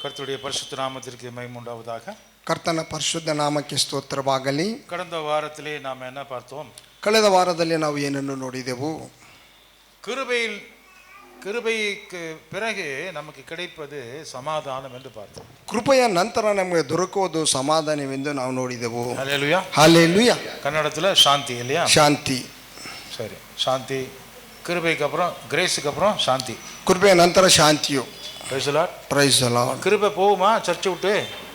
கர்த்தருடைய பரிசுத்த நாமத்திற்கு மகிமை உண்டாவதாக. ಕರ್ತನ ಪರಿಶುದ್ಧ ನಾಮಕ್ಕೆ ಸ್ತೋತ್ರವಾಗಲಿ. கடந்த வாரத்திலே நாம் என்ன பார்த்தோம்? ಕಳೆದ ವಾರದಲ್ಲಿ ನಾವು ಏನನ್ನು ನೋಡಿದೆವು? கிருபைக்கு பிறகு நமக்கு கிடைப்பது சமாதானம் என்று பார்த்தோம். ಕೃಪೆಯ ನಂತರ ನಮಗೆ ದೊರಕುವುದು ಸಮಾಧಾನವೆಂದು ನಾವು ನೋಡಿದೆವು. ஹல்லேலூயா. ஹல்லேலூயா. கன்னடத்தில் சாந்தி இல்லையா? ಶಾಂತಿ. சரி, சாந்தி. கிருபைக்கு அப்புறம் கிரேஸுக்கு அப்புறம் சாந்தி. ಕೃಪೆಯ ನಂತರ ಶಾಂತಿಯು. Praise the Lord. Praise the Lord. கிருபை போகுமா சர்ச்சை விட்டு?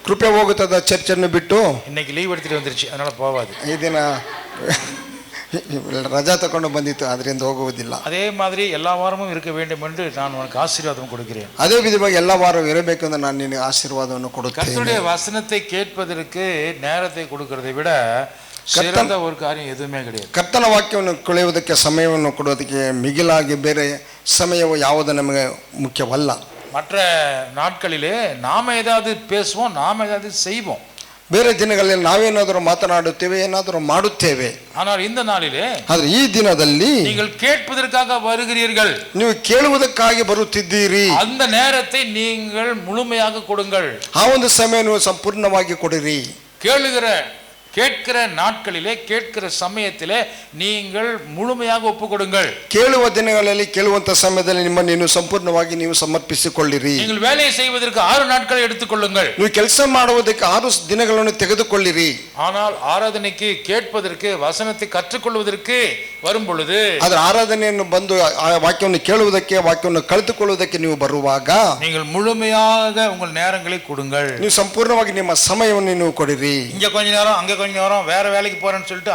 ಕೃಪೆ ಹೋಗುತ್ತದೆ ಚರ್ಚನ್ನು ಬಿಟ್ಟು. இன்னைக்கு லீவ் எடுத்துட்டு வந்துருச்சு, அதனால போகாது. ಈ ದಿನ ರಜಾ ತಗೊಂಡು ಬಂದಿತ್ತು, ಅದರಿಂದ ಹೋಗುವುದಿಲ್ಲ. அதே மாதிரி எல்லா வாரமும் இருக்க வேண்டும் என்று நான் உனக்கு ஆசீர்வாதம் கொடுக்கிறேன். ಅದೇ ವಿಧವಾಗಿ ಎಲ್ಲ ವಾರ ಇರಬೇಕು ಎಂದು ನಾನು ನಿನಗೆ ಆಶೀರ್ವಾದವನ್ನು ಕೊಡುತ್ತೇನೆ. கர்த்தருடைய வசனத்தை கேட்பதற்கு நேரத்தை கொடுக்கிறதை விட சிறந்த ஒரு காரியம் எதுவுமே கிடையாது. ಕರ್ತನ ವಾಕ್ಯವನ್ನು ಕೊಳೆಯುವುದಕ್ಕೆ ಸಮಯವನ್ನು ಕೊಡೋದಕ್ಕೆ ಮಿಗಿಲಾಗಿ ಬೇರೆ ಸಮಯವು ಯಾವುದು ನಮಗೆ ಮುಖ್ಯವಲ್ಲ. மற்ற நாட்களிலே நாம ஏதாவது பேசுவோம், நாம ஏதாவது செய்வோம். ಬೇರೆ ದಿನಗಳಲ್ಲಿ ನಾವೇನಾದರೂ ಮಾತನಾಡುತ್ತೇವೆ, ಏನಾದರೂ ಮಾಡುತ್ತೇವೆ. ஆனால் இந்த நாளிலே ಆದರೆ ಈ ದಿನದಲ್ಲಿ நீங்கள் கேட்பதற்காக வருகிறீர்கள், ನೀವು ಕೇಳುವುದಕ್ಕಾಗಿ ಬರುತ್ತಿದ್ದೀರಿ. அந்த நேரத்தை நீங்கள் முழுமையாக கொடுங்கள். ಆ ಒಂದು ಸಮಯ ನೀವು ಸಂಪೂರ್ಣವಾಗಿ ಕೊಡಿರಿ. கேட்கிற நாட்களிலே கேட்கிற சமயத்திலே நீங்கள் முழுமையாக ஒப்பு கொடுங்கள். ಕೇಳುವ ದಿನಗಳಲ್ಲಿ ಕೇಳುವಂತ ಸಮಯದಲ್ಲಿ ನಿಮ್ಮನ್ನು ನೀವು ಸಂಪೂರ್ಣವಾಗಿ ನೀವು ಸಮರ್ಪಿಸಿಕೊಳ್ಳಿರಿ. நீங்கள் வேலையை செய்வதற்கு 6 நாட்களை எடுத்துக்கொள்ளுங்கள். ನೀವು ಕೆಲಸ ಮಾಡುವುದಕ್ಕೆ 6 ದಿನಗಳನ್ನು ತೆಗೆದುಕೊಳ್ಳಿರಿ. ஆனால் ஆராதனைக்கு கேட்பதற்கு வசனத்தை கற்றுக்கொள்வதற்கு வரும் பொழுது, ಅದರ ಆರಾಧನೆಯನ್ನು ಬಂದು ಆ ವಾಕ್ಯವನ್ನು ಕೇಳುವುದಕ್ಕೆ, ವಾಕ್ಯವನ್ನು ಕಲಿತುಕೊಳ್ಳುವುದಕ್ಕೆ ನೀವು ಬರುವಾಗ நீங்கள் முழுமையாக உங்கள் நேரங்களை கொடுங்கள். ನೀವು ಸಂಪೂರ್ಣವಾಗಿ ನಿಮ್ಮ ಸಮಯವನ್ನು ನೀವು ಕೊಡಿರಿ. இங்க கொஞ்ச நேரம், அங்க கொஞ்ச நேரம், வேற வேலைக்கு போறேன்னு சொல்லிட்டு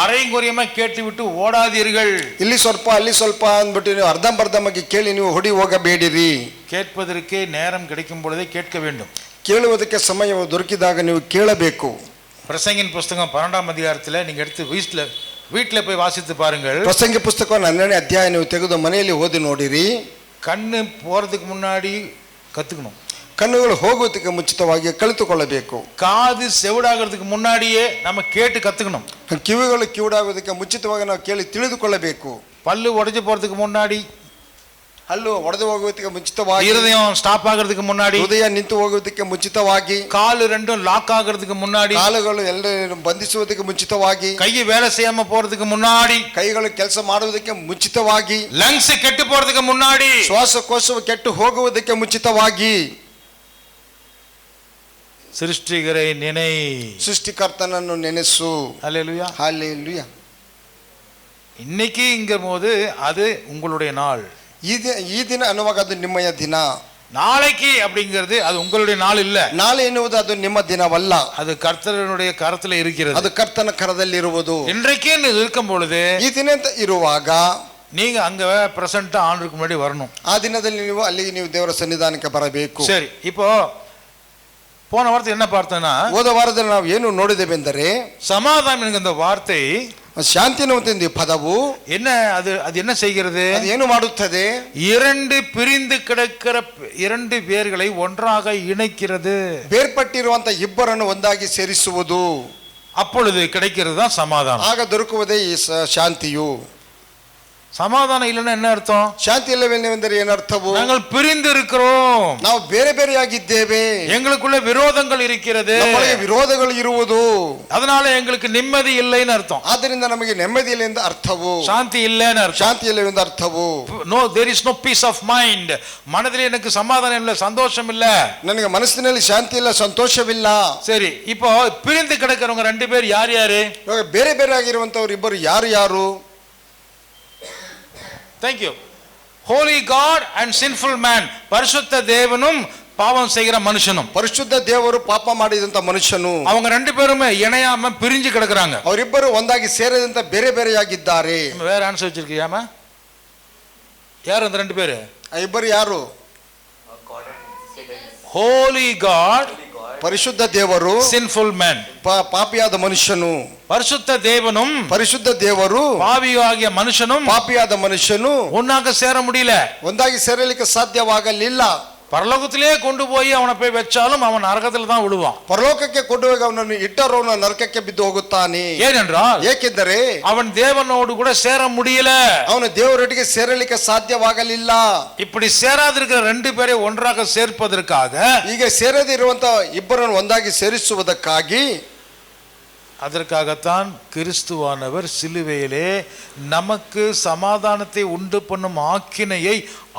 அரையும் குறையமா கேட்டு விட்டு ஓடாதீர்கள். ಇಲ್ಲಿ ಸ್ವಲ್ಪ ಅಲ್ಲಿ ಸ್ವಲ್ಪ ಅಂದ್ಬಿಟ್ಟು ನೀವು ಅರ್ಧಂಬರ್ಧವಾಗಿ ಕೇಳಿ ನೀವು ಹೊಡಿ ಹೋಗಬೇಡಿರಿ. கேட்பதற்கு நேரம் கிடைக்கும் பொழுதே கேட்க வேண்டும். ಕೇಳುವುದಕ್ಕೆ ಸಮಯ ದೊರಕಿದಾಗ ನೀವು ಕೇಳಬೇಕು. பிரசங்கின் புஸ்தகம் 12ஆம் அதிகாரத்தில் நீங்க எடுத்து வீட்டில் போய் வாசித்து பாருங்கள். ಪ್ರಸಂಗಿ ಪುಸ್ತಕವನ್ನು 12ನೇ ಅಧ್ಯಾಯ ನೀವು ತೆಗೆದು ಮನೆಯಲ್ಲಿ ಓದಿ ನೋಡಿರಿ. கண்ணு போறதுக்கு முன்னாடி கத்துக்கணும். ಕಣ್ಣುಗಳು ಹೋಗುವುದಕ್ಕೆ ಮುಂಚಿತವಾಗಿ ಕಲಿತುಕೊಳ್ಳಬೇಕು. காது செவிடாகிறதுக்கு முன்னாடியே நம்ம கேட்டு கத்துக்கணும். ಕಿವಿಗಳು ಕಿವುಡಾಗುವುದಕ್ಕೆ ಮುಂಚಿತವಾಗಿ ನಾವು ಕೇಳಿ ತಿಳಿದುಕೊಳ್ಳಬೇಕು. பல்லு உடைஞ்சு போறதுக்கு முன்னாடி, ಹಲ್ಲು ಒಡೆದು ಹೋಗುವುದಕ್ಕೆ ಮುಂಚಿತವಾಗಿ, இருதயம் ஸ்டாப் ஆகிறதுக்கு முன்னாடி, ಹೃದಯ ನಿಂತು ಹೋಗುವುದಕ್ಕೆ ಮುಂಚಿತವಾಗಿ, கால் ரெண்டும் லாக் ஆகிறதுக்கு முன்னாடி, ಕಾಲುಗಳು ಎಲ್ಲರೂ ಬಂಧಿಸುವುದಕ್ಕೆ ಮುಂಚಿತವಾಗಿ, கை வேலை செய்யாம போறதுக்கு முன்னாடி, ಕೈಗಳು ಕೆಲಸ ಮಾಡುವುದಕ್ಕೆ ಮುಂಚಿತವಾಗಿ, லங்ஸ் கெட்டு போறதுக்கு முன்னாடி, ಶ್ವಾಸಕೋಶವು ಕೆಟ್ಟು ಹೋಗುವುದಕ್ಕೆ ಮುಂಚಿತವಾಗಿ, சிருஷ்டிகரை நினை, ಸೃಷ್ಟಿಕರ್ತನನ್ನು ನೆನೆಸು. ஹல்லேலூயா. ಹಲ್ಲೇಲೂಯಾ. இன்னைக்குங்கிற போது அது உங்களுடைய நாள். ಈ ದಿನ ಅನ್ನುವಾಗ ಅದು ನಿಮ್ಮಯ ದಿನ. நாளைக்கு அப்படிங்கிறது அது உங்களுடைய நாள் இல்ல. ನಾಳೆ ಎನ್ನುವುದು ಅದು ನಿಮ್ಮ ದಿನವಲ್ಲ, அது கர்த்தருடைய கரத்துல இருக்கிறது. ಅದು ಕರ್ತನ ಕರದಲ್ಲಿರುವುದು. இன்றைக்கு இருக்கும் பொழுது, ಈ ದಿನ ಅಂತ ಇರುವಾಗ நீங்க அங்க பிரசன்ட்டா ஆண்டுக்கு முன்னாடி வரணும். ಆ ದಿನದಲ್ಲಿ ನೀವು ಅಲ್ಲಿಗೆ ನೀವು ದೇವರ ಸನ್ನಿಧಾನಕ್ಕೆ ಬರಬೇಕು. சரி, இப்போ போன வாரத்தில் என்ன பார்த்தோம்னா, ಹೋದ ವಾರದಲ್ಲಿ ನಾವು ಏನು ನೋಡಿದೆವೆಂದರೆ, சமாதானம் என்கிற அந்த வார்த்தை, ಶಾಂತಿ ಎನ್ನುವಂತ ಪದವು என்ன அது என்ன செய்கிறது? ಅದು ಏನು ಮಾಡುತ್ತದೆ? 2 பிரிந்து கிடக்கிற 2 பேர்களை ஒன்றாக இணைக்கிறது. ಬೇರ್ಪಟ್ಟಿರುವಂತ ಇಬ್ಬರನ್ನು ಒಂದಾಗಿ ಸೇರಿಸುವುದು. அப்பொழுது கிடைக்கிறது தான் சமாதானம். ಆಗ ದೊರಕುವುದೇ ಈ ಶಾಂತಿಯು. சமாதானம் இல்லைன்னா என்ன அர்த்தம்? ಶಾಂತಿ ಇಲ್ಲವೆಂದರೆ ಏನರ್ಥವು? நாங்கள் பிரிந்து இருக்கிறோம், ನಾವು ಬೇರೆ ಬೇರೆಯಾಗಿದ್ದೇವೆ, எங்களுக்குள்ள விரோதங்கள் இருக்கிறது, ನಮ್ಮೊಳಗೆ ವಿರೋಧಗಳು ಇರುವುದು, அதனால எங்களுக்கு நிம்மதி இல்லைன்னு அர்த்தம். ಆದ್ದರಿಂದ ನಮಗೆ ನೆಮ್ಮದಿ ಇಲ್ಲ ಎಂದು ಅರ್ಥವು. சாந்தி இல்லைன்னு அர்த்தம். ಶಾಂತಿ ಇಲ್ಲವೆಂದು ಅರ್ಥವು. No, there is no peace of mind. மனதில் எனக்கு சமாதானம் இல்லை, சந்தோஷம் இல்லை, ನನಗೆ ಮನಸ್ಸಿನಲ್ಲಿ ಶಾಂತಿ ಇಲ್ಲ, ಸಂತೋಷವಿಲ್ಲ. சரி, இப்போ பிரிந்து கிடக்கிறவங்க 2 பேர் ಯಾರು ಯಾರು? ಇವಾಗ ಬೇರೆ ಬೇರೆ ಆಗಿರುವಂತವ್ರು ಇಬ್ಬರು ಯಾರು ಯಾರು? Thank you. Holy God and sinful man. பரிசுத்த தேவனும் பாவம் செய்கிற மனுஷனும். ಪರಿಶುದ್ಧ ದೇವರು ಪಾಪ ಮಾಡಿದಂತ ಮನುಷ್ಯನು. அவங்க 2 பேருமே இணையாம பிரிஞ்சு கிடக்குறாங்க. ಅವರಿಬ್ಬರು ಒಂದಾಗಿ ಸೇರದಂತ ಬೇರೆ ಬೇರೆಯಾಗಿದ್ದಾರೆ. வேற ஆன்சர் வச்சிருக்கியாமா? யார் அந்த 2 பேரு? ಇಬ್ಬರು ಯಾರು? Holy God, ಪರಿಶುದ್ಧ ದೇವರು, sinful man, ಪಾಪಿಯಾದ ಮನುಷ್ಯನು. பரிசுத்த தேவனும் ಪರಿಶುದ್ಧ ದೇವರು, பாவியாகிய மனுஷனும் ಪಾಪಿಯಾದ ಮನುಷ್ಯನು ஒன்னாக சேர முடியல. ಒಂದಾಗಿ ಸೇರಲಿಕ್ಕೆ ಸಾಧ್ಯವಾಗಲಿಲ್ಲ. பரலோகத்திலே கொண்டு போய் அவனை போய் வச்சாலும் அவன் நரகத்துல தான் விழுவான். ಪರಲೋಕಕ್ಕೆ ಕೊಂಡು ಹೋಗಿ ಅವನನ್ನು ಇಟ್ಟರೂ ಅವನು ನರಕಕ್ಕೆ ಬಿದ್ದು ಹೋಗುತ್ತಾನೆ. ஏனென்றால் ಏಕೆಂದರೆ அவன் தேவனோடு கூட சேர முடியல. ಅವನು ದೇವರೊಟ್ಟಿಗೆ ಸೇರಲಿಕ್ಕೆ ಸಾಧ್ಯವಾಗಲಿಲ್ಲ. இப்படி சேராதிருக்கிற ரெண்டு பேரை ஒன்றாக சேர்ப்பதற்காக, ಈಗ ಸೇರದಿರುವಂತ ಇಬ್ಬರನ್ನು ಒಂದಾಗಿ ಸೇರಿಸುವುದಕ್ಕಾಗಿ, அதற்காகத்தான் கிறிஸ்துவானவர் சிலுவையிலே நமக்கு சமாதானத்தை உண்டு பண்ணும் ஆக்கினையை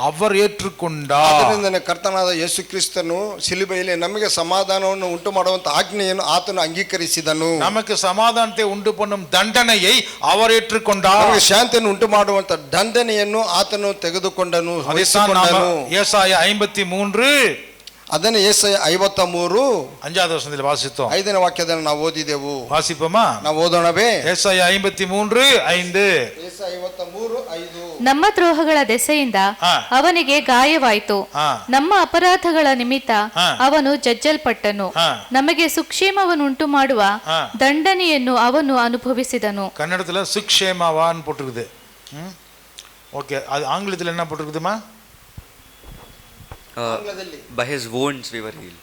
அவர் ஏற்றுக்கொண்டார். ಅದರಿಂದ ಕರ್ತನಾದ ಯೇಸು ಕ್ರಿಸ್ತನು ಸಿಲುಬೆಯಲ್ಲಿ ನಮಗೆ ಸಮಾಧಾನವನ್ನು ಉಂಟು ಮಾಡುವಂತ ಆಜ್ಞೆಯನ್ನು ಆತನು ಅಂಗೀಕರಿಸಿದನು. நமக்கு சமாதானத்தை ಉಂಟು பண்ணும் தண்டனையை அவர் ஏற்றுக்கொண்டார். ನಮಗೆ ಶಾಂತಿಯನ್ನು ಉಂಟು ಮಾಡುವಂತ ದಂಡನೆಯನ್ನು ಆತನು ತೆಗೆದುಕೊಂಡನು. ஏசாயா 53 ಅದನ್ನು ಯೆಶಾಯ 53 5வது ವಚನದಲ್ಲಿ ವಾಸಿಸಿತோம். 5ನೇ ವಾಕ್ಯದಲ್ಲಿ ನಾವು ಓದಿದೆವು. ವಾಸಿಪೋಮಾ? ನಾವು ಓದೋಣವೇ? ஏசாயா 53:5. ಯೆಶಾಯ 53:5. ನಮ್ಮ ದ್ರೋಹಗಳ ದೆಸೆಯಿಂದ ಅವನಿಗೆ ಗಾಯವಾಯಿತು, ನಮ್ಮ ಅಪರಾಧಗಳ ನಿಮಿತ್ತ ಅವನು ಜಜ್ಜಲ್ಪಟ್ಟನು, ನಮಗೆ ಸುಕ್ಷೇಮವನ್ನುಂಟು ಮಾಡುವ ದಂಡನೆಯನ್ನು ಅವನು ಅನುಭವಿಸಿದನು. ಕನ್ನಡದಲ್ಲಿ ಸುಕ್ಷೇಮವಾನ್ போட்டிருக்குது. ஓகே, அது ஆங்கிலத்தில் என்ன போட்டிருக்குதுமா? By his wounds we were healed.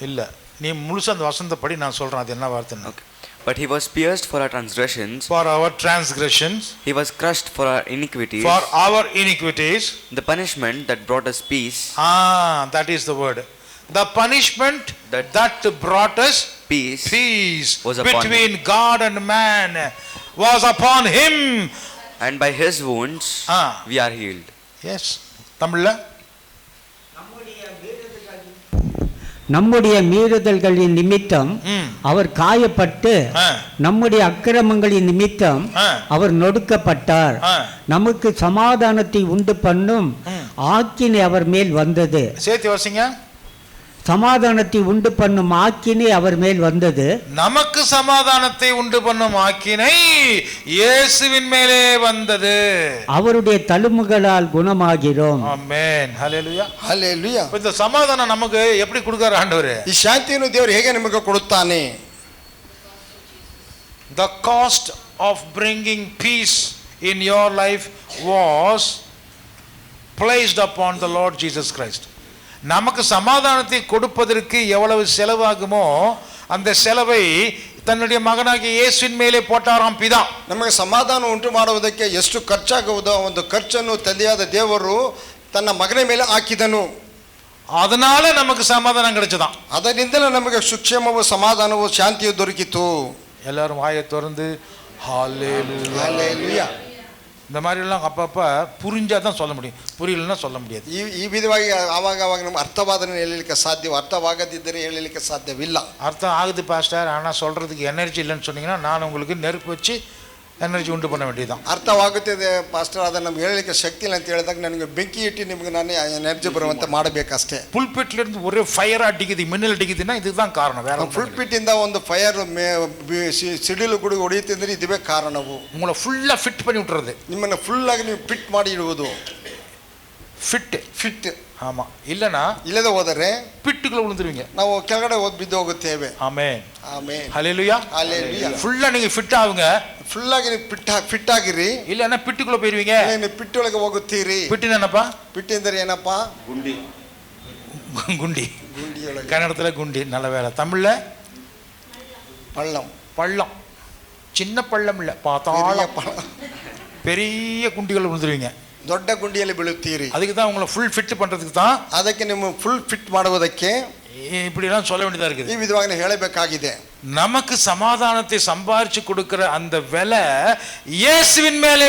இல்ல, நீ முழுசா அந்த வசனத்தை படி, நான் சொல்றேன் அது என்ன வார்த்தைன்னு. Okay. But he was pierced for our transgressions, for our transgressions, he was crushed for our iniquities, for our iniquities, the punishment that brought us peace, that is the word, the punishment that brought us peace was between God and man was upon him, and by his wounds we are healed. Yes, தமிழ்ல நம்முடைய மீறுதல்களின் நிமித்தம் அவர் காயப்பட்டு, நம்முடைய அக்கிரமங்களின் நிமித்தம் அவர் நொடுக்கப்பட்டார், நமக்கு சமாதானத்தை உண்டு பண்ணும் ஆக்கினை அவர் மேல் வந்தது. சேர்த்து வாசிங்க. சமாதானத்தை உண்டு பண்ணும் ஆக்கினை அவர் மேல் வந்தது, நமக்கு சமாதானத்தை உண்டு பண்ணும் ஆக்கினை இயேசுவின் மேலே வந்தது, அவருடைய தழும்புகளால் குணமாகிறோம். ஆமென், ஹல்லேலூயா, ஹல்லேலூயா. இந்த சமாதானம் நமக்கு எப்படி கொடுக்கிறார் ஆண்டவர்? ಈ ಶಾಂತಿಯನ್ನು ದೇವರು ಹೇಗೆ ನಮಗೆ ಕೊಡುತ್ತಾನೆ? The cost of bringing peace in your life was placed upon the Lord Jesus Christ. நமக்கு சமாதானத்தை கொடுப்பதற்கு எவ்வளவு செலவாகுமோ அந்த செலவை தன்னுடைய மகனாகிய இயேசுவின் மேலே போட்டாராம் பிதா. ನಮಗೆ ಸಮಾಧಾನ ಉಂಟು ಮಾಡುವುದಕ್ಕೆ ಎಷ್ಟು ಖರ್ಚಾಗುವುದೋ ಒಂದು ಖರ್ಚನ್ನು ತಂದೆಯಾದ ದೇವರು ತನ್ನ ಮಗನ ಮೇಲೆ ಹಾಕಿದನು. அதனால நமக்கு சமாதானம் கிடைச்சதாம். ಅದರಿಂದಲೇ ನಮಗೆ ಸುಕ್ಷೇಮವು ಸಮಾಧಾನವು ಶಾಂತಿಯು ದೊರಕಿತು. எல்லாரும் வாயை திறந்து ஹல்லேலூயா ஹல்லேலூயா. இந்த மாதிரி எல்லாம் அப்பப்ப புரிஞ்சாதான் சொல்ல முடியும், புரியலன்னா சொல்ல முடியாது. ಈ ವಿಧವಾಗಿ ಆವಾಗ ನಮ್ಗೆ ಅರ್ಥವಾದನೆ ಹೇಳಲಿಕ್ಕೆ ಸಾಧ್ಯ, ಅರ್ಥವಾಗದಿದ್ದರೆ ಹೇಳಲಿಕ್ಕೆ ಸಾಧ್ಯವಿಲ್ಲ. அர்த்தம் ஆகுது பாஸ்டர், ஆனால் சொல்றதுக்கு எனர்ஜி இல்லைன்னு சொன்னீங்கன்னா நான் உங்களுக்கு நெருப்பு வச்சு எனர்ಜಿ ಉಂಟು பண்ண வேண்டியதான். ಅರ್ಥವಾಗುತ್ತದೆ ಪಾಸ್ಟರ್, ಅದನ್ನು ನಮ್ಗೆ ಹೇಳಲಿಕ್ಕೆ ಶಕ್ತಿ ಇಲ್ಲ ಅಂತ ಹೇಳಿದಾಗ ನನಗೆ ಬೆಂಕಿ ಇಟ್ಟು ನಿಮ್ಗೆ ನಾನು ಎನರ್ಜಿ ಬರುವಂತೆ ಮಾಡಬೇಕಷ್ಟೇ. புல்பிட்ல இருந்து ஒரே ஃபயர் அடிக்குது, மின்னல் அடிக்குதுன்னா இதுதான் காரணம், வேற ಫುಲ್ಪಿಟ್ ಇಂದ ಒಂದು ಫೈರ್ ಸಿಡಿಲು ಗುಡಿ ಹೊಡೆಯುತ್ತಿದ್ರೆ ಇದುವೇ ಕಾರಣವು. உங்களை ஃபுல்லா ஃபிட் பண்ணி விட்டுறது, ನಿಮ್ಮನ್ನು ಫುಲ್ ಆಗಿ ನೀವು ಫಿಟ್ ಮಾಡಿ ಇಡುವುದು. ಫಿಟ್ ஆமா, இல்லனா ಇಲ್ಲದೆ ಹೋದರೆ பிட்டுக்குள்ள விழுந்துருவீங்க, ನಾವು ಕೆಳಗಡೆ ಬಿದ್ದು ಹೋಗುತ್ತೇವೆ. ஆமென், ಆಮೆನ್, ஹல்லேலூயா, ಹಲ್ಲೇಲೂಯಾ. ஃபுல்லா நீங்க ஃபிட் ஆகுங்க, ಫುಲ್ ಆಗಿ ಫಿಟ್ ಆಗಿರಿ, இல்லனா பிட்டுக்குள்ள போயிருவீங்க. ನೀವು ಪಿಟ್ಟೊಳಗೆ ಹೋಗುತ್ತೀರಿ. பிட்டு என்னப்பா? ಪಿಟ್ ಎಂದರೆ ಏನಪ್ಪಾ? ಗುಂಡಿ. ಗುಂಡಿಯೊಳಗೆ. ಕನ್ನಡத்துல ಗುಂಡಿ, நல்ல வேலை. தமிழ்ல பள்ளம். பள்ளம், சின்ன பள்ளம் இல்ல, பாத்தாள பெரிய குண்டிகள் விழுந்துருவீங்க, ದೊಡ್ಡ ಗುಂಡಿಯಲ್ಲಿ ಬೀಳುತ್ತೀರಿ. அதுக்கு தான் உங்களை ಫುಲ್ ಫಿಟ್ பண்றதுக்கு தான் ಅದಕ್ಕೆ ನಿಮ್ಮ ಫುಲ್ ಫಿಟ್ ಮಾಡುವುದಕ್ಕೆ இப்படி எல்லாம் சொல்ல வேண்டியதா இருக்குது. ಈ ವಿಧವಾಗಿ ಹೇಳಬೇಕಾಗಿದೆ. நமக்கு சமாதானத்தை சம்பாரிச்சு கொடுக்கிற அந்த விலை இயேசுவின் மேலே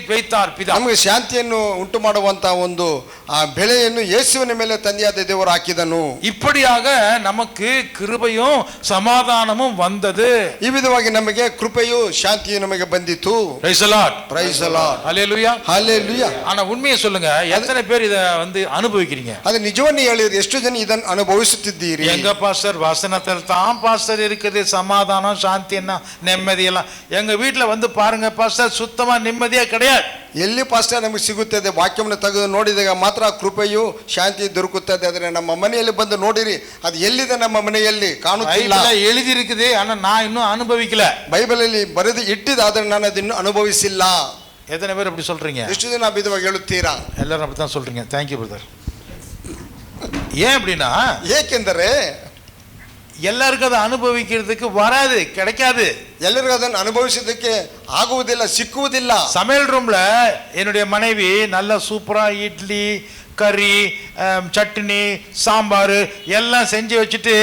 வைத்தார் பிதா. ನಮಗೆ ಶಾಂತಿಯನ್ನು ಉಂಟು ಮಾಡುವಂತ ಒಂದು ಆ ಬೆಲೆಯನ್ನು ಯೇಸುವಿನ ಮೇಲೆ ತಂದೆಯಾದ ದೇವರು ಹಾಕಿದನು. இப்படியாக நமக்கு கிருபையும் சமாதானமும் வந்தது. ಈ ವಿಧವಾಗಿ ನಮಗೆ ಕೃಪೆಯು ಶಾಂತಿಯು ನಮಗೆ ಬಂದಿತು. Praise the Lord. Praise the Lord. Hallelujah. Hallelujah. ஆனா உண்மையை சொல்லுங்க, எத்தனை பேர் இத அனுபவிக்கிறீங்க? ಅದು ನಿಜವನ್ನು ಹೇಳಿದ್ರೆ ಎಷ್ಟು ಜನ ಇದನ್ನು ಅನುಭವಿಸುತ್ತಿದ್ದೀರಿ? எங்க பாஸ்டர் வசனத்தில் தான் பாஸ்டர் இருக்குது சமாதானம் சாந்தி என்ன நிம்மதி எல்லாம். எங்க வீட்டுல வந்து பாருங்க பாஸ்டர், சுத்தமா நிம்மதியே கிடையாது. ಎಲ್ಲಿ ಪಾಸ್ಟರ್ ನಮಗೆ ಸಿಗುತ್ತದೆ? ವಾಕ್ಯವನ್ನು ತೆಗೆದು ನೋಡಿದಾಗ ಮಾತ್ರ ಕೃಪೆಯು ಶಾಂತಿ ದೊರಕುತ್ತದೆ. ಆದರೆ ನಮ್ಮ ಮನೆಯಲ್ಲಿ ಬಂದು ನೋಡಿರಿ, ಅದು ಎಲ್ಲಿದೆ? ನಮ್ಮ ಮನೆಯಲ್ಲಿ ಕಾಣುತ್ತಿಲ್ಲ. எழுதி இருக்குது, ஆனா நான் இன்னும் அனுபவிக்கல. ಬೈಬಲಲ್ಲಿ ಬರೆದು ಇಟ್ಟಿದ್ದಾದ್ರೆ ನಾನು ಅದನ್ನು ಅನುಭವಿಸಿಲ್ಲ. எத்தனை பேர் அப்படி சொல்றீங்க? ಎಷ್ಟು ಜನ ವಿಧವಾಗಿ ಹೇಳುತ್ತೀರಾ? எல்லாரும் அப்படித்தான் சொல்றீங்க. Thank you brother. ஏன் அப்படின்னா, ಏಕೆಂದರೆ எல்லாருக்கும் அதை அனுபவிக்கிறதுக்கு வராது, கிடைக்காது. ಎಲ್ಲರಿಗೂ ಅದನ್ನು ಅನುಭವಿಸೋದಕ್ಕೆ ಆಗುವುದಿಲ್ಲ, ಸಿಕ್ಕುವುದಿಲ್ಲ. சமையல் ரூம்ல என்னுடைய மனைவி நல்ல சூப்பரா இட்லி, கறி, சட்னி, சாம்பார் எல்லாம் செஞ்சு வச்சுட்டு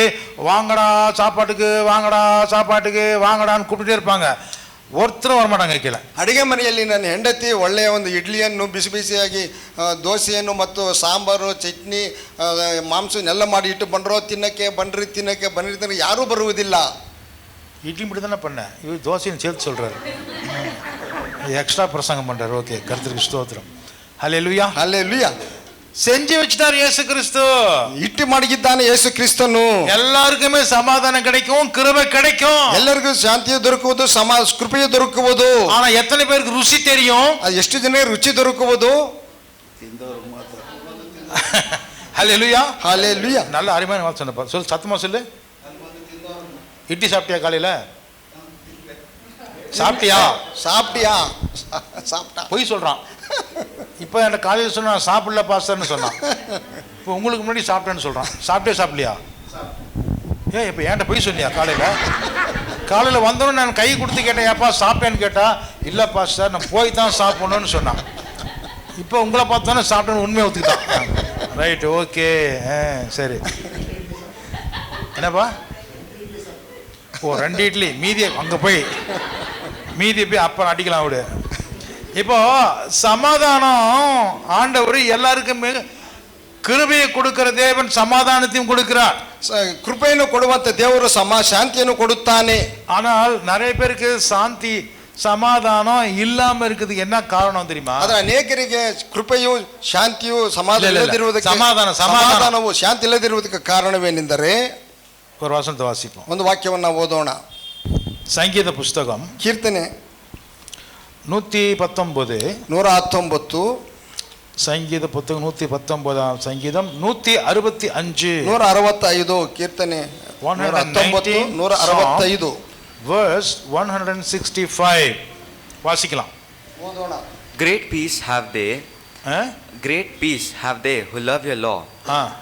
வாங்கடா சாப்பாட்டுக்கு, வாங்கடா சாப்பாட்டுக்கு, வாங்கடான்னு கூப்பிட்டுட்டே இருப்பாங்க. ஒருத்தரும் வரமாட்டாங்க கீழே. ಅಡಿಗೆ ಮನೆಯಲ್ಲಿ ನನ್ನ ಹೆಂಡತಿ ಒಳ್ಳೆಯ ಒಂದು ಇಡ್ಲಿಯನ್ನು ಬಿಸಿ ಬಿಸಿಯಾಗಿ ದೋಸೆಯನ್ನು ಮತ್ತು ಸಾಂಬಾರು, ಚಟ್ನಿ, ಮಾಂಸನೆಲ್ಲ ಮಾಡಿ ಇಟ್ಟು ಬಂದ್ರೋ ತಿನ್ನಕ್ಕೆ ಬನ್ರಿ ತಿನ್ನಕ್ಕೆ ಯಾರೂ ಬರುವುದಿಲ್ಲ. இட்லி மட்டும் தானே பண்ணேன், இவர் தோசையும் சேர்த்து சொல்றாரு, எக்ஸ்ட்ரா பிரசங்கம் பண்றாரு. ஓகே, கர்த்தருக்கு ஸ்தோத்திரம். ஹல்லேலூயா, ஹல்லேலூயா. செஞ்சு வச்சிட்டார் இயேசு கிறிஸ்து, ಇಟ್ಟು ಮಾಡಿದ್ದಾನೆ ಯೇಸು ಕ್ರಿಸ್ತನು. எல்லாருக்குமே சமாதானம் கிடைக்கும், கிருபை கிடைக்கும், ಎಲ್ಲರಿಗೂ ಶಾಂತಿಯು ದೊರಕುವುದು, ಕೃಪೆಯು ದೊರಕುವುದು. ஆனா எத்தனை பேருக்கு ருசி தெரியும்? ಅದು ಎಷ್ಟು ಜನ ರುಚಿ ದೊರಕುವುದು? ஹல்லேலூயா, ஹல்லேலூயா. நல்ல அருமையான வார்த்தை சொன்னப்பா. சொல்லு, சத்தமா சொல்லு. இட்லி சாப்பிட்டியா? காலையில சாப்பிட்டியா? சாப்பிட்டியா? சாப்பிட்டா. பொய் சொல்றான். இப்போ என்கிட்ட காலையில் சொன்னா சாப்பிடல பாஸ்டர்னு சொன்னான். இப்போ உங்களுக்கு முன்னாடி சாப்பிட்டேன்னு சொல்றான். சாப்பிடலையா? ஏன் இப்போ என்கிட்ட பொய் சொன்னியா? காலையில் வந்தோன்னு நான் கை கொடுத்து கேட்டேன், ஏப்பா சாப்பிட்டேன்னு கேட்டா, இல்லை பாஸ்டர் நான் போய் தான் சாப்பிடணும்னு சொன்னான். இப்போ உங்களை பார்த்தோன்னே சாப்பிட்டேன்னு உண்மையை ஒத்துக்கிட்டான். ரைட், ஓகே, சரி. என்னப்பா? ஓ, 2 இட்லி மீதியை அங்கே போய் அப்புறம் அடிக்கலாம் விடு. இப்போ சமாதானம் ஆண்டவர் எல்லாருக்குமே கிருபையை கொடுக்கிற தேவன் சமாதானத்தையும் கொடுக்கிறார். ಕೃಪೆಯನ್ನು ಕೊಡುವಂತ ದೇವರು ಶಾಂತಿಯನ್ನು ಕೊಡುತ್ತಾನೆ. ஆனால் நிறைய பேருக்கு சாந்தி சமாதானம் இல்லாம இருக்குது. என்ன காரணம் தெரியுமா? ಆದ್ರೆ ಅನೇಕರಿಗೆ ಕೃಪೆಯು ಶಾಂತಿಯು ಸಮಾಧಾನವು ಶಾಂತಿ ಇಲ್ಲದಿರುವುದಕ್ಕೆ ಕಾರಣವೇನೆಂದರೆ, ஒரு வசனத்தை வாசிப்போம். ಒಂದು ವಾಕ್ಯವನ್ನು ಓದೋಣ. சங்கீத புஸ்தகம் ಕೀರ್ತನೆ 119. சங்கீத புத்தகம் 119 சங்கீதம் 165 கீர்த்தனை 165 verse 165 வாசிக்கலாம். Great peace have they who love your law,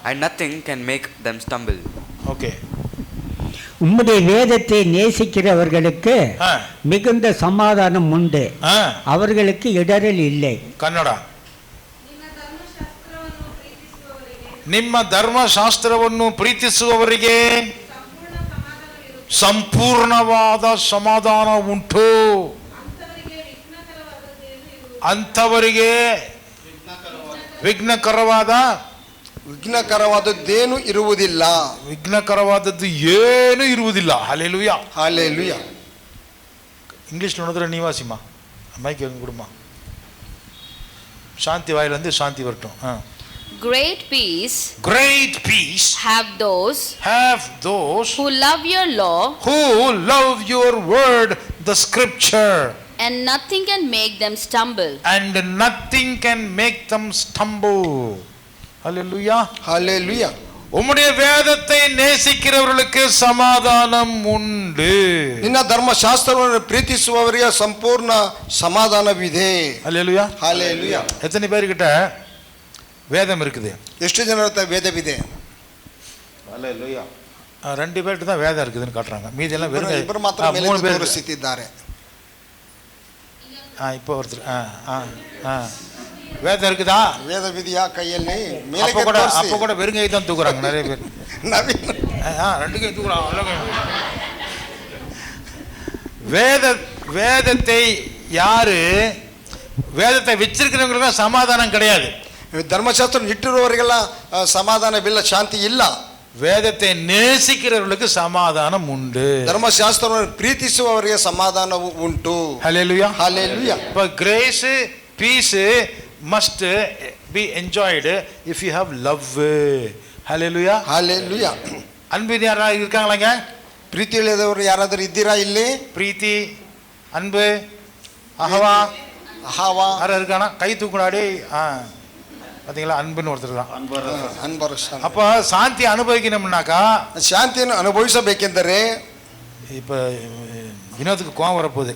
and nothing can make them stumble. Okay. உம்முடைய வேதத்தை நேசிக்கிறவர்களுக்கு மிகுந்த சமாதானம் உண்டு, அவர்களுக்கு இடரல் இல்லை. ಕನ್ನಡ. ನಿಮ್ಮ ಧರ್ಮಶಾಸ್ತ್ರವನ್ನು ಪ್ರೀತಿಸುವವರಿಗೆ ಸಂಪೂರ್ಣವಾದ ಸಮಾಧಾನ ಉಂಟು, ಅಂಥವರಿಗೆ ವಿಘ್ನಕರವಾದದ್ದೇನು ಇರುವುದಿಲ್ಲ. ವಿಘ್ನಕರವಾದದ್ದು ಏನು ಇರುವುದಿಲ್ಲ. Hallelujah, hallelujah. ಇಂಗ್ಲಿಷ್ ನೋಡಿದ್ರೆ ನೀವಾಸಿಮ್ಮ மைக் கொடுமா, சாந்தி வாயிலிருந்து சாந்தி வரட்டும். Great peace have those who love your law, who love your word, the scripture, and nothing can make them stumble. Hallelujah, hallelujah. உம்முடைய வேதத்தை நேசிக்கிறவர்களுக்கு சமாதானம் உண்டு. ನಿನ್ನ ಧರ್ಮಶಾಸ್ತ್ರವನ್ನು ಪ್ರೀತಿಸುವವರಿಗೆ ಸಂಪೂರ್ಣ ಸಮಾಧಾನವಿದೆ. Hallelujah, hallelujah. எத்தனை பேர்கிட்ட வேதம் இருக்குது? ಎಷ್ಟು ಜನರ ಹತ್ರ ವೇದವಿದೆ? Hallelujah. 2 பேர்கிட்ட தான் வேதம் இருக்குதுன்னு காட்டுறாங்க. மீதி எல்லாம் வெறும் 3 பேர் ತೋರಿಸುತ್ತಿದ್ದಾರೆ. இப்போ ஒருத்தர் வேதம் இருக்குதா? ವೇದವಿದೆಯಾ ಕೈಯಲ್ಲಿ? அப்போ கூட வெறும் கை தான் தூக்குறாங்க நிறைய பேர். 2 கை தூக்குறாங்க. வேதத்தை யாரு வேதத்தை வச்சிருக்கிறவங்களுக்கு சமாதானம் கிடையாது. ಧರ್ಮಶಾಸ್ತ್ರ ಇಟ್ಟಿರುವವರಿಗೆಲ್ಲ ಸಮಾಧಾನವಿಲ್ಲ, ಶಾಂತಿ ಇಲ್ಲ. வேதத்தை நேசிக்கிறவர்களுக்கு சமாதானம் உண்டு. ಧರ್ಮಶಾಸ್ತ್ರವನ್ನು ಪ್ರೀತಿಸುವವರಿಗೆ ಸಮಾಧಾನವು ಉಂಟು. Hallelujah, hallelujah. இப்போ grace peace must be enjoyed if you have love. Hallelujah, hallelujah. அன்பு யாராவது இருக்காங்களாங்க? ಪ್ರೀತಿ ಇಲ್ಲದವರು ಯಾರಾದರೂ ಇದ್ದೀರಾ ಇಲ್ಲಿ? ಪ್ರೀತಿ, அன்பு, அஹவா யாரா இருக்கானா? கை தூக்குனாடி. பார்த்தீங்களா, அன்புன்னு ஒருத்தர் தான். அப்போ சாந்தி அனுபவிக்கணும்னாக்கா, ಶಾಂತಿಯನ್ನು ಅನುಭವಿಸಬೇಕೆಂದರೆ, இப்போ வினோத்துக்கு கோபம் வரப்போகுது.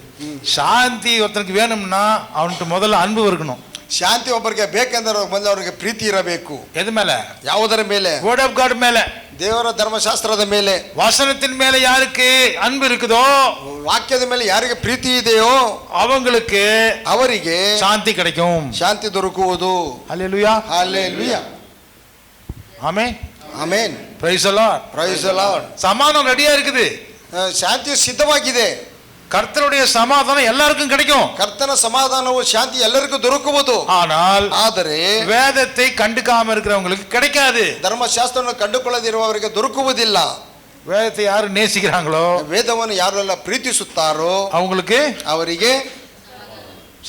சாந்தி ஒருத்தனுக்கு வேணும்னா அவன்கிட்ட முதல்ல அன்பு இருக்கணும். ಶಾಂತಿ ಒಬ್ಬರಿಗೆ ಬೇಕೆಂದರೆ ಮೊದಲು ಅವರಿಗೆ ಪ್ರೀತಿ ಇರಬೇಕು. எது மேல? ಯಾವುದರ ಮೇಲೆ? வேர்ட் ஆஃப் காட் மேல, ದೇವರ ಧರ್ಮಶಾಸ್ತ್ರದ ಮೇಲೆ. வசனத்தின் மேல யாருக்கு அன்பு இருக்குதோ, ವಾಕ್ಯದ ಮೇಲೆ ಯಾರಿಗೆ ಪ್ರೀತಿ ಇದೆಯೋ அவங்களுக்கு ಅವರಿಗೆ சாந்தி கிடைக்கும், ಶಾಂತಿ ದೊರಕುವುದು. ஹல்லேலூயா, ஹல்லேலூயா, ஆமென், ಆಮೆನ್, praise the Lord, praise the Lord. சமாதானம் ரெடியா இருக்குது, ಶಾಂತಿ ಸಿದ್ಧವಾಗಿದೆ. கர்த்தருடைய சமாதானம் எல்லாருக்கும் கிடைக்கும். ಕರ್ತನ ಸಮಾಧಾನವು ಶಾಂತಿ ಎಲ್ಲರಿಗೂ ದೊರಕುವುದು. ಆದರೆ வேதத்தை கண்டுக்காம இருக்கிறவங்களுக்கு கிடைக்காது. ಧರ್ಮಶಾಸ್ತ್ರವನ್ನು ಕಂಡುಕೊಳ್ಳದಿರುವವರಿಗೆ ದೊರಕುವುದಿಲ್ಲ. வேதத்தை யாரு நேசிக்கிறாங்களோ, ವೇದವನ್ನು ಯಾರೆಲ್ಲ ಪ್ರೀತಿಸುತ್ತಾರೋ அவங்களுக்கு ಅವರಿಗೆ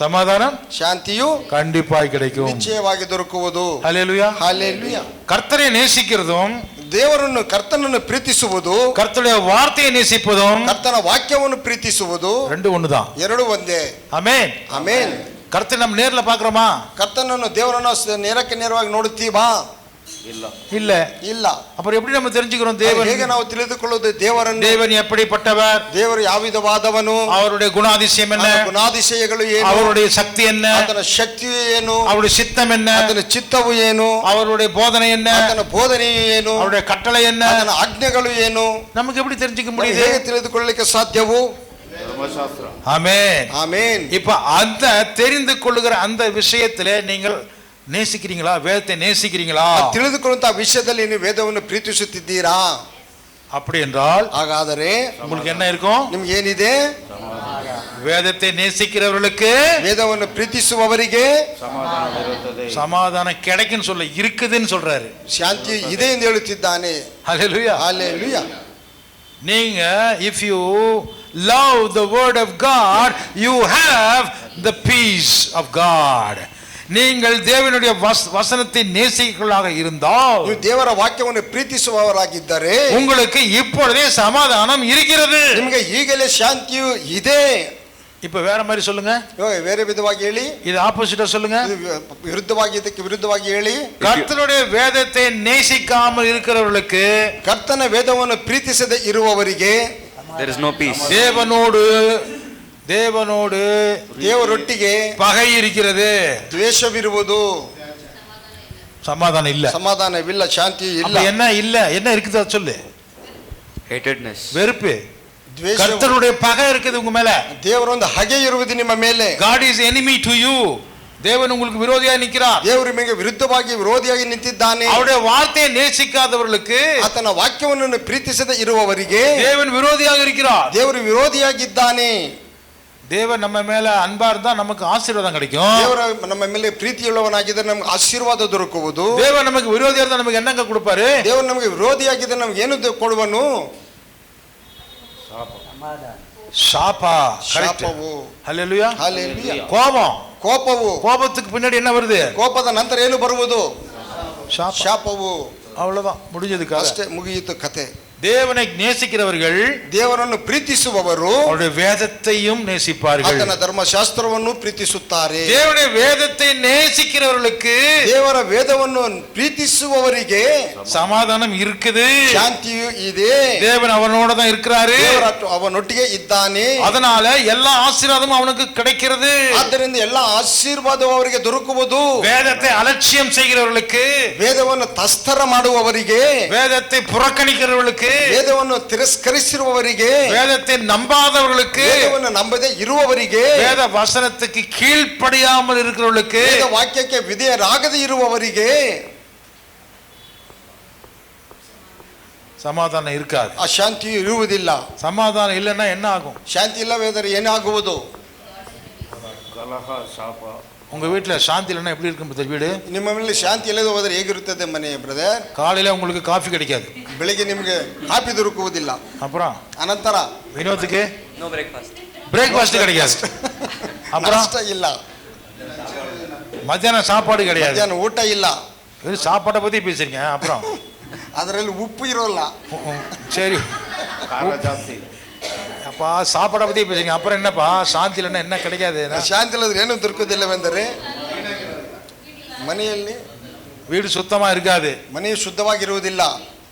சமாதானம் ಶಾಂತಿಯು கண்டிப்பாய் கிடைக்கும், ನಿಶ್ಚಯವಾಗಿ ದೊರಕುವುದು. ஹல்லேலூயா, ஹல்லேலூயா. கர்த்தரை நேசிக்கிறதும் ದೇವರನ್ನು ಕರ್ತನನ್ನು ಪ್ರೀತಿಸುವುದು, கர்த்தருடைய வார்த்தையை நேசிப்பதும் ಕರ್ತನ ವಾಕ್ಯವನ್ನು ಪ್ರೀತಿಸುವುದು ரெண்டு ஒண்ணுதான். ಎರಡು ಒಂದೇ. ஆமென், ಆಮೆನ್. கர்த்தரை நம்ம நேர்ல பாக்குறோமா? ಕರ್ತನನ್ನು ದೇವರನ್ನು ನೇರಕ್ಕೆ ನೇರವಾಗಿ ನೋಡುತ್ತೀವಾ? இல்ல. ಇಲ್ಲ. அப்புறம் எப்படி நம்ம தெரிஞ்சுக்கிறோம் தேவன்? ಹೇಗೆ ನಾವು ತಿಳಿದುಕೊಳ್ಳುವುದು ದೇವರನ್ನು? தேவன் எப்படிப்பட்டவர்? ದೇವರು ಯಾವ ವಿಧವಾದವನು? அவருடைய குணாதிசயம் என்ன? ಗುಣಾತಿಶಯಗಳು ಏನು? அவருடைய சக்தி என்ன? ಆತನ ಶಕ್ತಿಯು ಏನು? அவருடைய சித்தம் என்ன? ಆತನ ಚಿತ್ತವು ಏನು? அவருடைய போதனை என்ன? ಆತನ ಬೋಧನೆಯು ಏನು? அவருடைய கட்டளை என்ன? ಆತನ ಆಜ್ಞೆಗಳು ಏನು? நமக்கு எப்படி தெரிஞ்சுக்க ನಾವು முடியுது? ಹೇಗೆ ತಿಳಿದುಕೊಳ್ಳಲಿಕ್ಕೆ ಸಾಧ್ಯವು? ஆமென், ಆಮೆನ್. இப்ப அந்த தெரிந்து கொள்ளுகிற அந்த விஷயத்துல நீங்கள் நேசிக்கிறீங்களா? வேதத்தை நேசிக்கிறீங்களா? ತಿಳಿದುಕೊಳ್ಳುವಂತಹ ವಿಷಯದಲ್ಲಿ ನೀವು ವೇದವನ್ನು ಪ್ರೀತಿಸುತ್ತಿದ್ದೀರಾ? அப்படி என்றால் ಹಾಗಾದರೆ உங்களுக்கு என்ன இருக்கும்? ನಿಮ್ಗೆ ಏನಿದೆ? வேதத்தை நேசிக்கிறவர்களுக்கு, ವೇದವನ್ನು ಪ್ರೀತಿಸುವವರಿಗೆ சமாதானம் கிடைக்குன்னு சொல்ல இருக்குதுன்னு சொல்றாரு. ಶಾಂತಿ ಇದೆ ಎಂದು ಹೇಳುತ್ತಿದ್ದಾನೆ. ஹல்லேலூயா, ஹல்லேலூயா. நீங்க if you love the word of God, you have the peace of God. நீங்கள் தேவனுடைய வசனத்தை நேசிக்கிறவர்களாக இருந்தால், ನೀವು ದೇವರ ವಾಕ್ಯವನ್ನು ಪ್ರೀತಿಸುವವರಾಗಿದ್ದರೆ உங்களுக்கு இப்பொழுதே சமாதானம் இருக்கிறது. ನಿಮಗೆ ಈಗಲೇ ಶಾಂತಿಯು ಇದೆ. இப்ப வேற மாதிரி சொல்லுங்க, ಬೇರೆ ವಿಧವಾಗಿ ಹೇಳಿ. இது ஆப்போசிட்டா சொல்லுங்க, ವಿರುದ್ಧವಾಗಿ ಇದಕ್ಕೆ ವಿರುದ್ಧವಾಗಿ ಹೇಳಿ. கர்த்தருடைய வேதத்தை நேசிக்காமல் இருக்கிறவர்களுக்கு, ಕರ್ತನ ವೇದವನ್ನು ಪ್ರೀತಿಸದೆ ಇರುವವರಿಗೆ there is no peace. தேவனோடு ದೇವರೊಟ್ಟಿಗೆ பகை இருக்கிறது, ದ್ವೇಷವಿರುವುದು, சமாதானம் இல்ல, ಸಮಾಧಾನವಿಲ್ಲ, ಶಾಂತಿ ಇಲ್ಲ. என்ன இல்ல, என்ன இருக்குது அது சொல்லு. Hatedness. வெறுப்பு, ದ್ವೇಷ. கர்த்தருடைய பகை இருக்குது உங்க மேல. ದೇವರೊಂದು ಹಗೆ ಇರುವುದು ನಿಮ್ಮ ಮೇಲೆ. God is enemy to you. தேவன் உங்களுக்கு விரோதியாக நிற்கிறார். ದೇವರು ನಿಮಗೆ ವಿರುದ್ಧವಾಗಿ ವಿರೋಧಿಯಾಗಿ ನಿಂತಿದ್ದಾನೆ. அவருடைய வார்த்தையை நேசிக்காதவர்களுக்கு, ಆತನ ವಾಕ್ಯವನ್ನು ಪ್ರೀತಿಸದೆ ಇರುವವರಿಗೆ தேவன் விரோதியாக இருக்கிறார். ದೇವರು ವಿರೋಧಿಯಾಗಿದ್ದಾನೆ. தேவன் நம்ம மேல அன்பா இருந்தா நமக்கு ஆசீர்வாதம் கிடைக்கும். ದೇವರ ನಮ್ಮ ಮೇಲೆ ಪ್ರೀತಿಯುಳ್ಳವನಾಗಿದ್ದರೆ ನಮಗೆ ಆಶೀರ್ವಾದ ದೊರಕುವುದು. தேவன் நமக்கு விரோதியா இருந்தா நமக்கு என்னங்க கொடுப்பாரு? ದೇವರು ನಮಗೆ ವಿರೋಧಿಯಾಗಿದ್ದರೆ ನಮಗೆ ಏನು ಕೊಡುವನು? ಶಾಪಾ, ಶಾಪವು. ஹல்லேலூயா, ஹல்லேலூயா. கோபம், ಕೋಪವು. கோபத்துக்கு பின்னாடி என்ன வருது? ಕೋಪದ ನಂತರ ಏನು ಬರುವುದು? ಶಾಪವು. அவ்வளவுதான், முடிஞ்சது கதை. ಅಷ್ಟೇ, ಮುಗಿಯಿತು ಕತೆ. தேவனை நேசிக்கிறவர்கள் ದೇವರನ್ನು ಪ್ರೀತಿಸುವವರು அவருடைய வேதத்தையும் நேசிப்பார்கள். ಆತನ ಧರ್ಮಶಾಸ್ತ್ರವನ್ನು ಪ್ರೀತಿಸುತ್ತಾರೆ. தேவனுடைய வேதத்தை நேசிக்கிறவர்களுக்கு, ದೇವರ ವೇದವನ್ನು ಪ್ರೀತಿಸುವವರಿಗೆ சமாதானம் இருக்குது, ಶಾಂತಿಯು ಇದೆ. தேவன் அவனோட தான் இருக்கிறாரு, ಅವನೊಟ್ಟಿಗೆ ಇದ್ದಾನೆ. அதனால எல்லா ஆசீர்வாதமும் அவனுக்கு கிடைக்கிறது. ಆದ್ದರಿಂದ ಎಲ್ಲ ಆಶೀರ್ವಾದವು ಅವರಿಗೆ ದೊರಕುವುದು. வேதத்தை அலட்சியம் செய்கிறவர்களுக்கு, ವೇದವನ್ನು ತಸ್ತರ ಮಾಡುವವರಿಗೆ, வேதத்தை புறக்கணிக்கிறவர்களுக்கு, ವೇದವನ್ನು ತಿರಸ್ಕರಿಸಿರುವವರಿಗೆ, வேதத்தை நம்பாதவர்களுக்கு, ವೇದವನ್ನು ನಂಬದೆ ಇರುವವರಿಗೆ, வேத வசனத்துக்கு கீழ்ப்படியாமல் இருக்கிறவர்களுக்கு, ವೇದ ವಾಕ್ಯಕ್ಕೆ ವಿಧೇಯರಾಗದೆ ಇರುವವರಿಗೆ சமாதானம் இருக்காது. ಆ ಶಾಂತಿಯು ಇರುವುದಿಲ್ಲ. சமாதானம் இல்லைன்னா என்ன ஆகும்? ಶಾಂತಿ ಇಲ್ಲವೇದರೆ ಏನಾಗುವುದು? உங்க வீட்டுல சாந்தி இல்லைன்னா எப்படி இருக்கும் வீடு? ನಿಮ್ಮ ಮನೆಯಲ್ಲಿ ಶಾಂತಿ ಇಲ್ಲದೆ ಹೋದರೆ ಹೇಗಿರುತ್ತದೆ ಮನೆ ಬ್ರದರ್? காலையில உங்களுக்கு காஃபி கிடைக்காது, ಬೆಳಿಗ್ಗೆ ನಿಮಗೆ ಕಾಫಿ ದೊರಕುವುದಿಲ್ಲ. அப்புறம் ಅನಂತರ வினோத்துக்கு No breakfast. பிரேக்ஃபாஸ்ட் கிடைக்காது, அப்புறம் ನಾಷ್ಟ ಇಲ್ಲ, மத்தியானம் சாப்பாடு கிடையாது. ಮಧ್ಯಾಹ್ನ ಊಟ ಇಲ್ಲ. வெறும் சாப்பாட்டை பத்தி பேசுறீங்க, அப்புறம் ಅದರಲ್ಲಿ ಉಪ್ಪು ಇರೋಲ್ಲ. சரி அப்பா சாப்பாடை பத்தி பேசுறீங்க, அப்புறம் என்னப்பா சாந்தி இல்லைன்னா என்ன கிடைக்காது? ಶಾಂತಿ ಇಲ್ಲದ್ರೆ ಏನು ದೊರಕುವುದಿಲ್ಲವೆಂದರೆ ಮನೆಯಲ್ಲಿ வீடு சுத்தமா இருக்காது, ಮನೆಯು ಶುದ್ಧವಾಗಿರುವುದಿಲ್ಲ,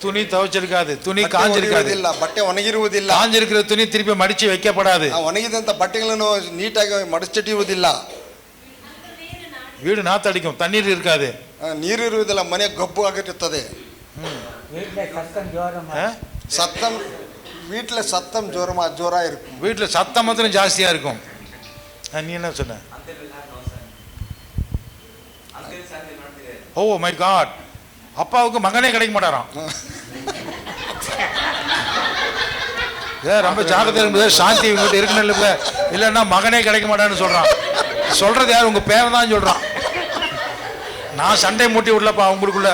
துணி துவைச்சிருக்காது, துணி காஞ்சிருக்காது, ಬಟ್ಟೆ ಒಣಗಿರುವುದಿಲ್ಲ, காஞ்சிருக்கிற துணி திருப்பி மடிச்சு வைக்கப்படாது, ಒಣಗಿದಂತ ಬಟ್ಟೆಗಳನ್ನು ನೀಟಾಗಿ ಮಡಚಿಟ್ಟಿರುವುದಿಲ್ಲ. வீடு நாத்தடிக்கும், தண்ணீர் இருக்காது, ನೀರಿರುವುದಿಲ್ಲ, ಮನೆ ಗಬ್ಬು ಆಗಿರುತ್ತದೆ. சத்தம் வீட்டில் சத்தம் ஜோரா இருக்கும். வீட்டில் சத்தம் மாத்திரம் ஜாஸ்தியா இருக்கும். நீ என்ன சொன்ன? ஓ மை காட், அப்பாவுக்கு மகனே கிடைக்க மாட்டாராம். ரொம்ப ஜாக்கிரதை இருந்தது, சாந்தி இவங்ககிட்ட இருக்கணும். இல்லைன்னா மகனே கிடைக்க மாட்டான்னு சொல்றான். சொல்றது யார்? உங்க பேரை தான் சொல்றான். நான் சண்டை மூட்டி விடலப்பா உங்களுக்குள்ள.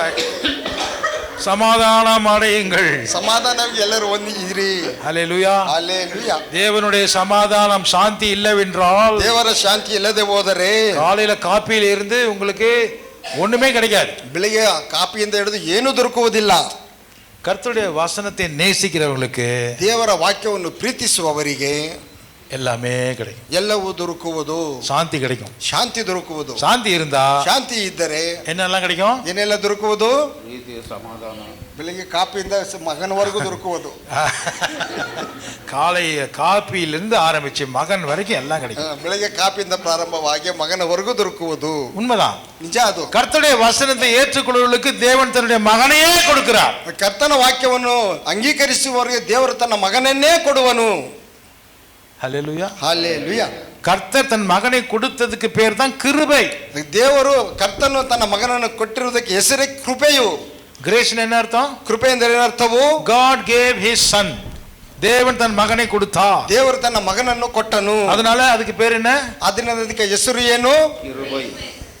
சமாதானம் அடையுங்கள். சமாதானம் எல்லாரும் ஒன்றிக்கிறீ. ஹல்லேலூயா. ஹல்லேலூயா. தேவனுடைய சமாதானம் சாந்தி இல்லவென்றால், தேவர சாந்தி ಇಲ್ಲದೆ ಹೋದರೆ காலையில காப்பியில இருந்து உங்களுக்கு ஒண்ணுமே கிடைக்காது. ಬೆಳಿಗ್ಗೆ ಕಾಪಿಯಿಂದ ಹಿಡಿದು ಏನೂ ದೊರಕುವುದಿಲ್ಲ. கர்த்தருடைய வசனத்தை நேசிக்கிறவர்களுக்கு, ದೇವರ ವಾಕ್ಯವನ್ನು ಪ್ರೀತಿಸುವವರಿಗೆ எல்லாமே கிடைக்கும். ಎಲ್ಲವೂ ದೊರಕುವುದು. சாந்தி கிடைக்கும், ಶಾಂತಿ ದೊರಕುವುದು. சாந்தி இருந்தா, ಶಾಂತಿ ಇದ್ದರೆ என்னெல்லாம் கிடைக்கும்? ಏನೆಲ್ಲ ದೊರಕುವುದು? ಸಮಾಧಾನ. ಬೆಳಿಗ್ಗೆ ಕಾಪಿಯಿಂದ ಮಗನವರೆಗೂ ದೊರಕುವುದು. காலை காப்பியிலிருந்து ஆரம்பிச்சு மகன் வரைக்கும் எல்லாம் கிடைக்கும். ಬೆಳಿಗ್ಗೆ ಕಾಪಿಯಿಂದ ಪ್ರಾರಂಭವಾಗಿ ಮಗನವರೆಗೂ ದೊರಕುವುದು. உண்மைதான், ನಿಜ ಅದು. கர்த்தருடைய வசனத்தை ஏற்றுக்கொள்வர்களுக்கு தேவன் தன்னுடைய மகனையே கொடுக்கிறார். ಕರ್ತನ ವಾಕ್ಯವನ್ನು ಅಂಗೀಕರಿಸುವವರಿಗೆ ದೇವರು ತನ್ನ ಮಗನನ್ನೇ ಕೊಡುವನು. ஹல்லேலூயா. ஹல்லேலூயா. கர்த்தர் தன் மகனை கொடுத்ததுக்கு பேர் தான் கிருபை. ದೇವರು ಕರ್ತನು ತನ್ನ ಮಗನನ್ನು ಕೊಟ್ಟಿರುವುದಕ್ಕೆ ಹೆಸರೇ ಕೃಪೆಯು. கிரேஸ் என்ன அர்த்தம்? ಕೃಪೆ ಎಂದರೆ ಏನರ್ಥವು? God gave his son. தேவன் தன் மகனை கொடுத்தார். ದೇವರು ತನ್ನ ಮಗನನ್ನು ಕೊಟ್ಟನು. அதனால அதுக்கு பேர் என்ன? ಅದಕ್ಕೆ ಹೆಸರು ಏನು?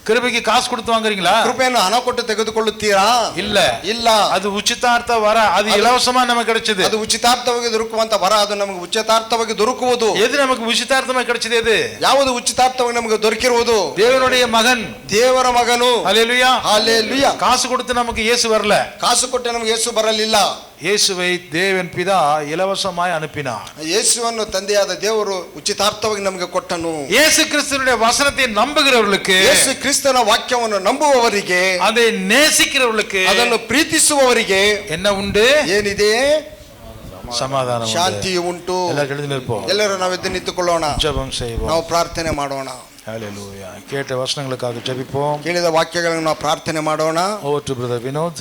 கிருபைக்கு காசு கொடுத்து வாங்குறீங்களா? ಕೃಪೆಯನ್ನು ಹಣ ಕೊಟ್ಟು ತೆಗೆದುಕೊಳ್ಳುತ್ತೀರಾ? இல்ல ಇಲ್ಲ. அது ಉಚಿತಾರ್ಥ ವರ, ಅದು இலவசமா நமக்கு கிடைச்சது. ಅದು ಉಚಿತಾರ್ಥವಾಗಿ ದೊರಕುವಂತ ವರ, ಅದು ನಮಗೆ ಉಚಿತಾರ್ಥವಾಗಿ ದೊರಕುವುದು. எது நமக்கு ಉಚಿತಾರ್ಥமா கிடைச்சது? எது? ಯಾವುದು ಉಚಿತಾರ್ಥವಾಗಿ ನಮಗೆ ದೊರಕಿರುವುದು? தேவனுடைய மகன், ದೇವರ ಮಗನು. ஹல்லேலூயா. ஹல்லேலூயா. காசு கொடுத்து நமக்கு இயேசு வரல. ಕಾಸು ಕೊಟ್ಟು ನಮಗೆ ಯೇಸು ಬರಲಿಲ್ಲ. இயேசுவை தேவன் பிதா இலவசமாய் அனுப்பினார். ಯೇಸುವನ್ನು ತಂದೆಯಾದ ದೇವರು ಉಚಿತಾರ್ಥವಾಗಿ ನಮಗೆ ಕೊಟ್ಟನು. இயேசு கிறிஸ்துவினுடைய வசனத்தை நம்புகிறவர்களுக்கு, ಯೇಸು ಕ್ರಿಸ್ತನ ವಾಕ್ಯವನ್ನು ನಂಬುವವರಿಗೆ, அதை நேசிக்கிறவர்களுக்கு, ಅದನ್ನು ಪ್ರೀತಿಸುವವರಿಗೆ என்ன ಉಂಟು? ಏನಿದೆ? சமாதானம், ಶಾಂತಿ ಉಂಟು. எல்லாரும் எழுந்து நிற்போம். ಎಲ್ಲರೂ ನಾವು ಎದ್ದು ನಿಂತುಕೊಳ್ಳೋಣ. ஜெபம் செய்வோம். ನಾವು ಪ್ರಾರ್ಥನೆ ಮಾಡೋಣ. ஹல்லேலூயா. கேட்ட வசனங்களுக்காக ஜெபிப்போம். ಕೇಳಿದ ವಾಕ್ಯಗಳನ್ನು ನಾವು ಪ್ರಾರ್ಥನೆ ಮಾಡೋಣ. Over to brother Vinod.